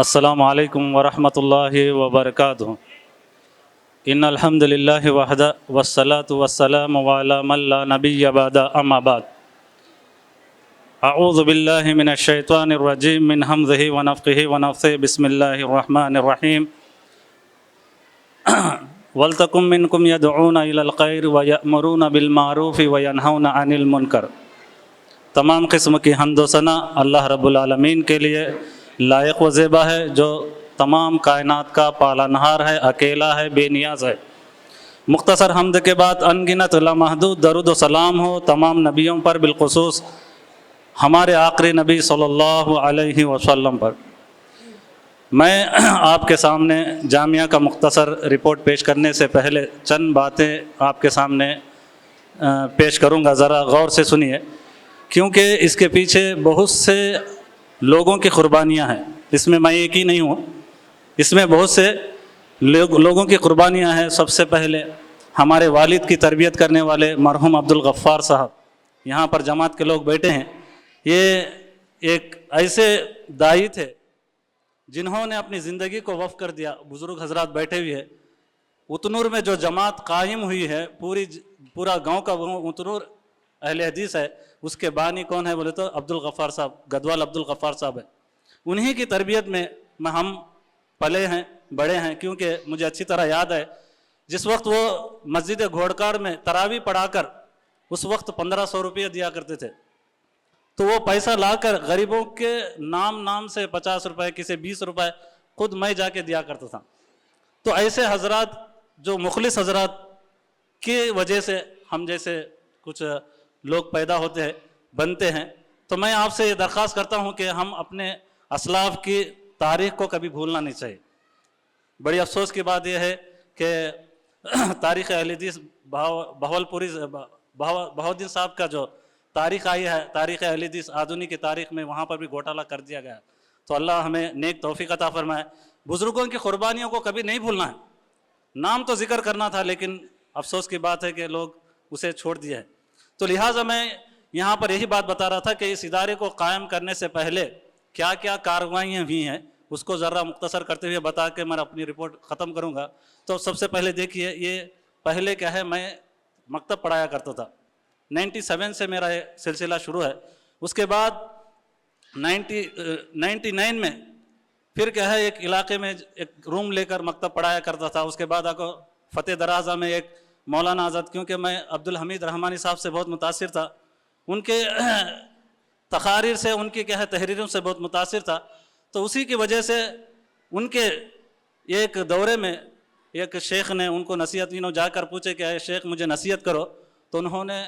السلام علیکم ورحمۃ اللہ وبرکاتہ۔ ان الحمد للہ وحدہ والصلاة والسلام علی من لا نبی بعد اما بعد۔ اعوذ باللہ من الشیطان الرجیم من حمزہ ونفخہ ونفثہ بسم اللہ الرحمن الرحیم۔ وَلْتَكُن مِّنكُمْ يَدْعُونَ إِلَى الْخَيْرِ وَيَأْمُرُونَ بِالْمَعْرُوفِ وَيَنْهَوْنَ عَنِ الْمُنكَرِ۔ تمام قسم کی حمد و ثنا اللہ رب العالمین کے لیے لائق و زیبا ہے، جو تمام کائنات کا پالنہار ہے، اکیلا ہے، بے نیاز ہے۔ مختصر حمد کے بعد انگنت لامحدود درود و سلام ہو تمام نبیوں پر، بالخصوص ہمارے آخری نبی صلی اللہ علیہ وسلم پر۔ میں آپ کے سامنے جامعہ کا مختصر رپورٹ پیش کرنے سے پہلے چند باتیں آپ کے سامنے پیش کروں گا، ذرا غور سے سنیے، کیونکہ اس کے پیچھے بہت سے لوگوں کی قربانیاں ہیں۔ اس میں میں ایک ہی نہیں ہوں، اس میں بہت سے لوگوں کی قربانیاں ہیں۔ سب سے پہلے ہمارے والد کی تربیت کرنے والے مرحوم عبدالغفار صاحب، یہاں پر جماعت کے لوگ بیٹھے ہیں۔ یہ ایک ایسے داعی تھے جنہوں نے اپنی زندگی کو وقف کر دیا۔ بزرگ حضرات بیٹھے ہوئے ہیں۔ اتنور میں جو جماعت قائم ہوئی ہے، پورا گاؤں کا اتنور اہل حدیث ہے، اس کے بانی کون ہے بولے تو عبدالغفار صاحب، گدوال عبدالغفار صاحب ہے۔ انہی کی تربیت میں ہم پلے ہیں، بڑے ہیں، کیونکہ مجھے اچھی طرح یاد ہے جس وقت وہ مسجد گھوڑکاڑ میں تراویح پڑھا کر اس وقت 1500 روپیہ دیا کرتے تھے، تو وہ پیسہ لا کر غریبوں کے نام سے 50 روپے، کسی 20 روپے خود میں جا کے دیا کرتا تھا۔ تو ایسے حضرات جو مخلص حضرات کی وجہ سے ہم جیسے کچھ لوگ پیدا ہوتے ہیں، بنتے ہیں۔ تو میں آپ سے یہ درخواست کرتا ہوں کہ ہم اپنے اسلاف کی تاریخ کو کبھی بھولنا نہیں چاہیے۔ بڑی افسوس کی بات یہ ہے کہ تاریخ اہل حدیث بہاولپوری بہاؤالدین صاحب کا جو تاریخ آئی ہے، تاریخ اہل حدیث آدھونی کی تاریخ میں، وہاں پر بھی گھوٹالا کر دیا گیا۔ تو اللہ ہمیں نیک توفیق عطا فرمائے۔ بزرگوں کی قربانیوں کو کبھی نہیں بھولنا ہے۔ نام تو ذکر کرنا تھا، لیکن افسوس کی بات ہے کہ لوگ اسے چھوڑ دیا ہے۔ تو لہٰذا میں یہاں پر یہی بات بتا رہا تھا کہ اس ادارے کو قائم کرنے سے پہلے کیا کیا کارروائیاں ہوئی ہیں، اس کو ذرا مختصر کرتے ہوئے بتا کے میں اپنی رپورٹ ختم کروں گا۔ تو سب سے پہلے دیکھیے، یہ پہلے کیا ہے، میں مکتب پڑھایا کرتا تھا۔ 97 سے میرا یہ سلسلہ شروع ہے۔ اس کے بعد 99 میں پھر کیا ہے، ایک علاقے میں ایک روم لے کر مکتب پڑھایا کرتا تھا۔ اس کے بعد آگے فتح درازہ میں ایک مولانا آزاد، کیونکہ میں عبدالحمید رحمانی صاحب سے بہت متاثر تھا، ان کے تقاریر سے، ان کی کیا ہے تحریروں سے بہت متاثر تھا۔ تو اسی کی وجہ سے ان کے ایک دورے میں ایک شیخ نے ان کو نصیحت، جا کر پوچھے کہ اے شیخ مجھے نصیحت کرو، تو انہوں نے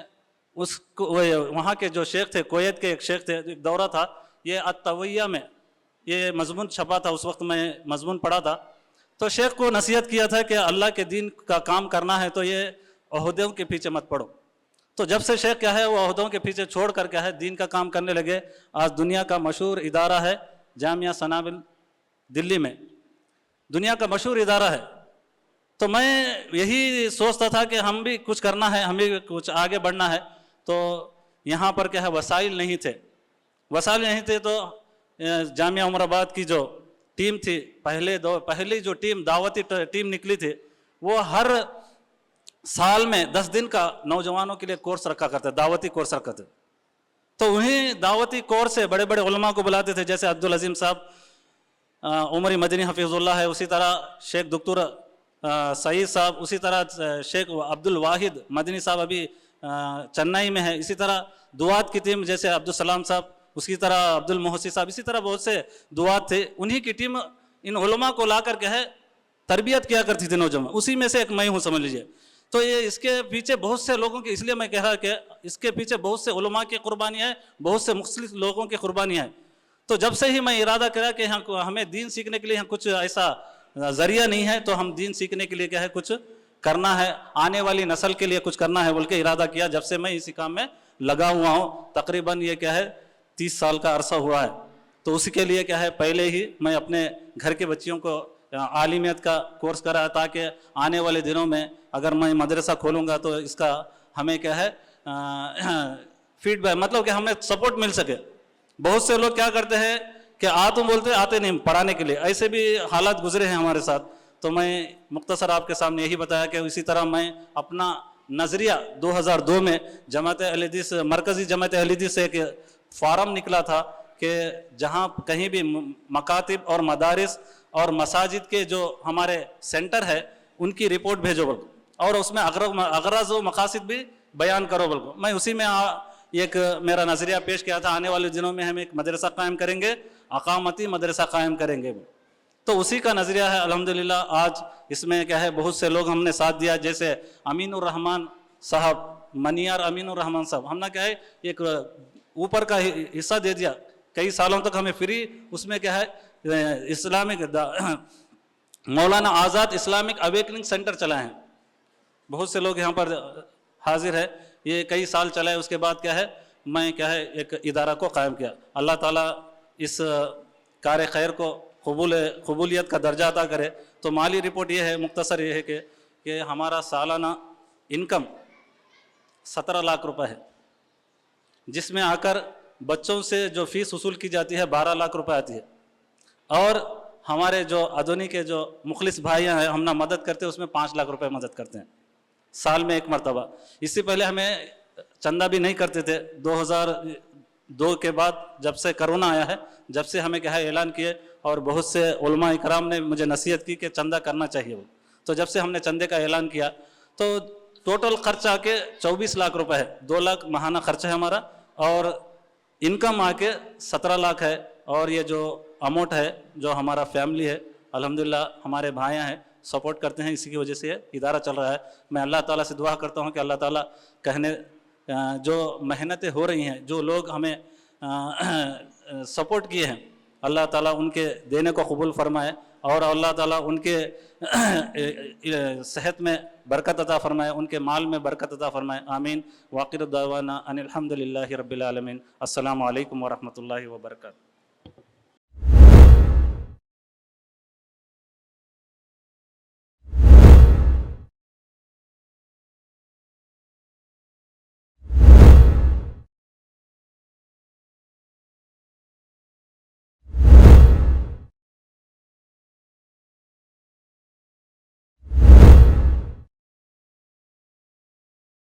اس کو، وہاں کے جو شیخ تھے، کویت کے ایک شیخ تھے، ایک دورہ تھا، یہ الطویہ میں یہ مضمون چھپا تھا، اس وقت میں مضمون پڑھا تھا۔ تو شیخ کو نصیحت کیا تھا کہ اللہ کے دین کا کام کرنا ہے تو یہ عہدوں کے پیچھے مت پڑو۔ تو جب سے شیخ کیا ہے وہ عہدوں کے پیچھے چھوڑ کر کیا ہے دین کا کام کرنے لگے۔ آج دنیا کا مشہور ادارہ ہے جامعہ ثنابل دلی میں، دنیا کا مشہور ادارہ ہے۔ تو میں یہی سوچتا تھا کہ ہم بھی کچھ کرنا ہے، ہمیں بھی کچھ آگے بڑھنا ہے۔ تو یہاں پر کیا ہے وسائل نہیں تھے، تو جامعہ عمر آباد کی جو ٹیم تھی، پہلی جو ٹیم دعوتی ٹیم نکلی تھی، وہ ہر سال میں 10 دن کا نوجوانوں کے لیے کورس رکھا کرتے، دعوتی کورس رکھا کرتے۔ تو وہیں دعوتی کورس سے بڑے بڑے علماء کو بلاتے تھے، جیسے عبدالعظیم صاحب عمری مدنی حفظ اللہ ہے، اسی طرح شیخ دکتور سعید صاحب، اسی طرح شیخ عبدالواحد مدنی صاحب ابھی چنئی میں ہے، اسی طرح دعات کی ٹیم جیسے عبدالسلام صاحب، اسی طرح عبدالمحسی صاحب، اسی طرح بہت سے دعات تھے۔ انہی کی ٹیم ان علماء کو لا کر کے ہے تربیت کیا کرتی تھی نوجوان، اسی میں سے ایک میں ہوں، سمجھ لیجئے۔ تو یہ اس کے پیچھے بہت سے لوگوں کی، اس لیے میں کہہ رہا کہ اس کے پیچھے بہت سے علماء کی قربانیاں ہیں، بہت سے مختلف لوگوں کی قربانیاں ہیں۔ تو جب سے ہی میں ارادہ کرا کہ ہمیں دین سیکھنے کے لیے کچھ ایسا ذریعہ نہیں ہے، تو ہم دین سیکھنے کے لیے کیا ہے کچھ کرنا ہے، آنے والی نسل کے لیے کچھ کرنا ہے بول کے ارادہ کیا۔ جب سے میں اسی کام میں لگا ہوا ہوں، تقریباً یہ کیا ہے 30 سال کا عرصہ ہوا ہے۔ تو اس کے لیے کیا ہے پہلے ہی میں اپنے گھر کے بچیوں کو عالمیت کا کورس کرا، تاکہ آنے والے دنوں میں اگر میں مدرسہ کھولوں گا تو اس کا ہمیں کیا ہے فیڈ بیک، مطلب کہ ہمیں سپورٹ مل سکے۔ بہت سے لوگ کیا کرتے ہیں کہ تم بولتے آتے نہیں پڑھانے کے لیے. ایسے بھی حالات گزرے ہیں ہمارے ساتھ. تو میں مختصر آپ کے سامنے یہی بتایا کہ اسی طرح میں اپنا نظریہ 2002 میں جماعت اہل حدیث مرکزی جماعت اہل حدیث سے ایک فارم نکلا تھا کہ جہاں کہیں بھی مکاتب اور مدارس اور مساجد کے جو ہمارے سینٹر ہے ان کی رپورٹ بھیجو بلکہ، اور اس میں اغراض و مقاصد بھی بیان کرو بلکہ. میں اسی میں ایک میرا نظریہ پیش کیا تھا، آنے والے دنوں میں ہم ایک مدرسہ قائم کریں گے، اقامتی مدرسہ قائم کریں گے. تو اسی کا نظریہ ہے الحمدللہ. آج اس میں کیا ہے بہت سے لوگ ہم نے ساتھ دیا، جیسے امین الرحمان صاحب، منیار امین الرحمان صاحب، ہم نے کیا ہے ایک اوپر کا حصہ دے دیا کئی سالوں تک ہمیں فری. اس میں کیا ہے Islamic Maulana Azad Islamic awakening centre چلائے ہیں. بہت سے لوگ یہاں پر حاضر ہے. یہ کئی سال چلا ہے. اس کے بعد کیا ہے میں کیا ہے ایک ادارہ کو قائم کیا. اللہ تعالیٰ اس کار خیر کو قبولیت کا درجہ عطا کرے. تو مالی رپورٹ یہ ہے، مختصر یہ ہے کہ ہمارا سالانہ انکم 17 لاکھ روپے ہے، جس میں آ کر بچوں سے جو فیس وصول کی جاتی ہے 12 لاکھ روپے آتی ہے. اور ہمارے جو ادونی کے جو مخلص بھائیاں ہیں ہم نہ مدد کرتے ہیں، اس میں 5 لاکھ روپے مدد کرتے ہیں سال میں ایک مرتبہ. اس سے پہلے ہمیں چندہ بھی نہیں کرتے تھے. 2002 کے بعد جب سے کرونا آیا ہے، جب سے ہمیں کیا ہے اعلان کیے، اور بہت سے علماء اکرام نے مجھے نصیحت کی کہ چندہ کرنا چاہیے. تو جب سے ہم نے چندے کا اعلان کیا تو ٹوٹل خرچ آ کے 24 لاکھ روپے ہے. 2 لاکھ ماہانہ خرچ ہے ہمارا، اور انکم آ کے 17 لاکھ ہے. اور یہ جو اماؤنٹ ہے جو ہمارا فیملی ہے الحمدللہ ہمارے بھائیاں ہیں سپورٹ کرتے ہیں، اسی کی وجہ سے یہ ادارہ چل رہا ہے. میں اللہ تعالیٰ سے دعا کرتا ہوں کہ اللہ تعالیٰ جو محنتیں ہو رہی ہیں، جو لوگ ہمیں سپورٹ کیے ہیں، اللہ تعالیٰ ان کے دینے کو قبول فرمائے، اور اللہ تعالیٰ ان کے صحت میں برکت عطا فرمائے، ان کے مال میں برکت عطا فرمائے. آمین. وآخر دعوانا ان الحمد للہ رب العالمین. السلام علیکم ورحمۃ اللہ وبرکاتہ.